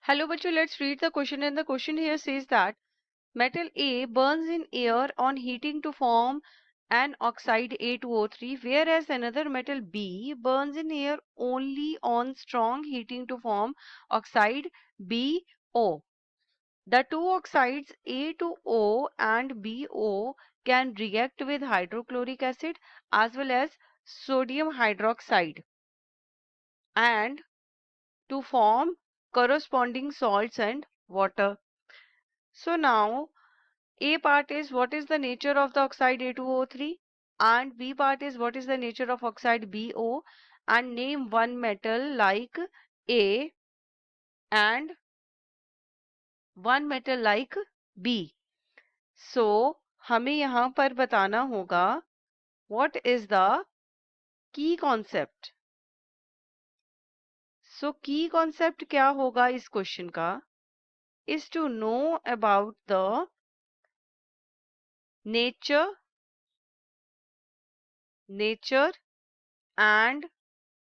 Hello, bachcho, let's read the question. And the question here says that metal A burns in air on heating to form an oxide A2O3, whereas another metal B burns in air only on strong heating to form oxide BO. The two oxides A2O and BO can react with hydrochloric acid as well as sodium hydroxide and to form corresponding salts and water. So now A part is what is the nature of the oxide A2O3 and B part is what is the nature of oxide BO, and name one metal like A and one metal like B. So हमें यहाँ पर बताना होगा what is the key concept. So key concept क्या होगा इस question का is to know about the nature and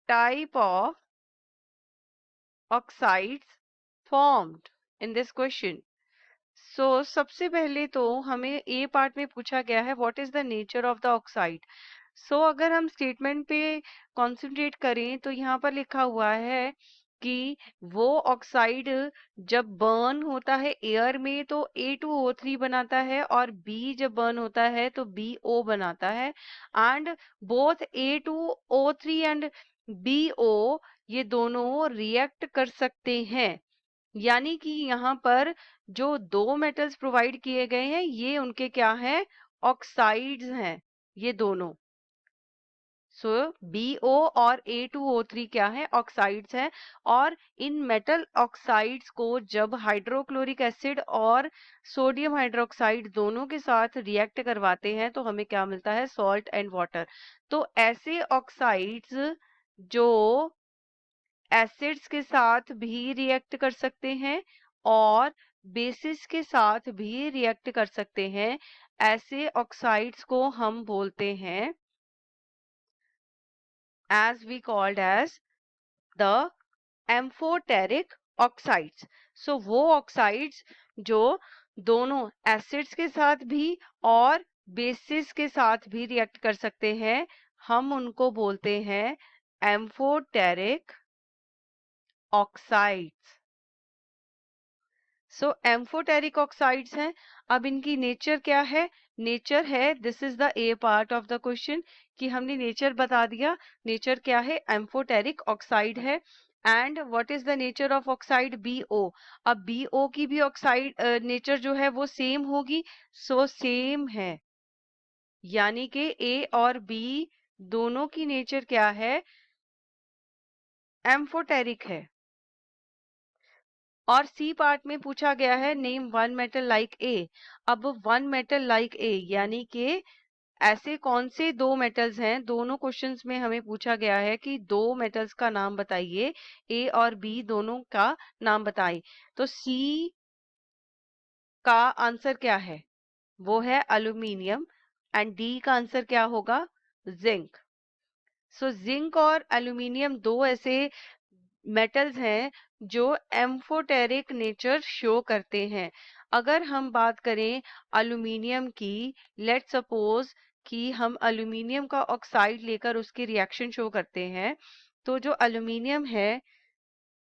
type of oxides formed in this question. So सबसे पहले तो हमें A पार्ट में पूछा गया है what is the nature of the oxide. So अगर हम स्टेटमेंट पे कॉन्सेंट्रेट करें तो यहाँ पर लिखा हुआ है कि वो ऑक्साइड जब बर्न होता है एयर में तो A2O3 बनाता है और B जब बर्न होता है तो BO बनाता है and both A2O3 and BO ये दोनों रिएक्ट कर सकते हैं, यानी कि यहाँ पर जो दो मेटल्स प्रोवाइड किए गए हैं ये उनके क्या हैं, ऑक्साइड्स हैं ये दोनों. सो BO और A2O3 क्या है, ऑक्साइड्स हैं. और इन मेटल ऑक्साइड्स को जब हाइड्रोक्लोरिक एसिड और सोडियम हाइड्रोक्साइड दोनों के साथ रिएक्ट करवाते हैं तो हमें क्या मिलता है, सॉल्ट एंड वाटर. तो ऐसे ऑक्साइड्स जो एसिड्स के साथ भी रिएक्ट कर सकते हैं और बेसिस के साथ भी रिएक्ट कर सकते हैं, ऐसे ऑक्साइड्स को हम बोलते हैं as we called as the amphoteric oxides. So वो ऑक्साइड्स जो दोनों एसिड्स के साथ भी और बेसिस के साथ भी रिएक्ट कर सकते हैं हम उनको बोलते हैं एम्फोटेरिक ऑक्साइड्स. सो एम्फोटेरिक ऑक्साइड्स हैं. अब इनकी नेचर क्या है, नेचर है, this is the A part of the question कि हमने नेचर बता दिया. नेचर क्या है, एम्फोटेरिक ऑक्साइड है. And what is the nature of oxide BO. अब BO की भी ऑक्साइड नेचर जो है वो सेम होगी. सो सेम है, यानी कि A और B दोनों की नेचर क्या है, एम्फोटेरिक है. और सी पार्ट में पूछा गया है name one metal like a. अब वन मेटल लाइक ए यानी कि ऐसे कौन से दो मेटल्स हैं, दोनों क्वेश्चंस में हमें पूछा गया है कि दो मेटल्स का नाम बताइए, ए और बी दोनों का नाम बताइए. तो सी का आंसर क्या है, वो है एल्यूमिनियम. एंड डी का आंसर क्या होगा, जिंक. सो जिंक और एल्यूमिनियम दो ऐसे मेटल्स हैं जो एम्फोटेरिक नेचर शो करते हैं. अगर हम बात करें एल्यूमिनियम की, लेट्स सपोज कि हम एल्यूमिनियम का ऑक्साइड लेकर उसकी रिएक्शन शो करते हैं, तो जो एल्यूमिनियम है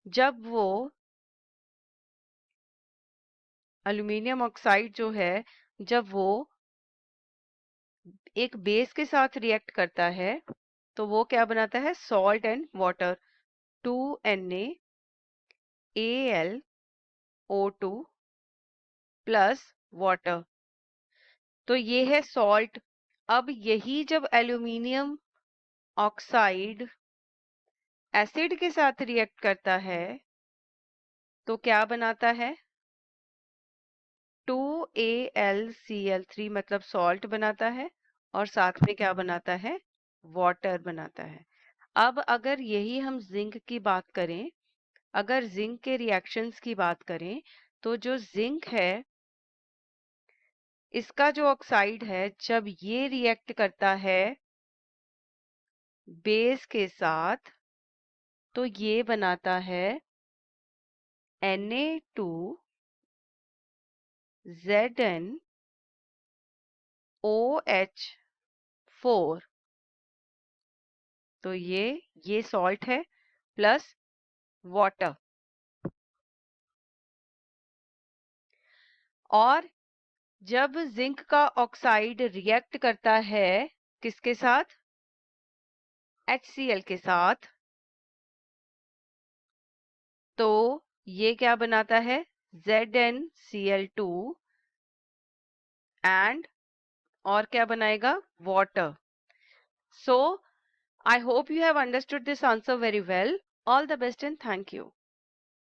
जब वो एल्यूमिनियम ऑक्साइड जो है जब वो एक बेस के साथ रिएक्ट करता है तो वो क्या बनाता है, salt and water. 2Na Al O2 plus water, तो ये है सॉल्ट. अब यही जब एल्यूमिनियम ऑक्साइड एसिड के साथ रिएक्ट करता है तो क्या बनाता है, 2AlCl3 मतलब सॉल्ट बनाता है और साथ में क्या बनाता है, वाटर बनाता है. अब अगर यही हम जिंक की बात करें, अगर जिंक के रिएक्शंस की बात करें तो जो जिंक है इसका जो ऑक्साइड है जब ये रिएक्ट करता है बेस के साथ तो ये बनाता है Na2 ZnOH4, तो ये सॉल्ट है प्लस वाटर। और जब जिंक का ऑक्साइड रिएक्ट करता है किसके साथ? HCl के साथ, तो ये क्या बनाता है? ZnCl2 एंड और क्या बनाएगा? Water. So I hope you have understood this answer very well. All the best and thank you.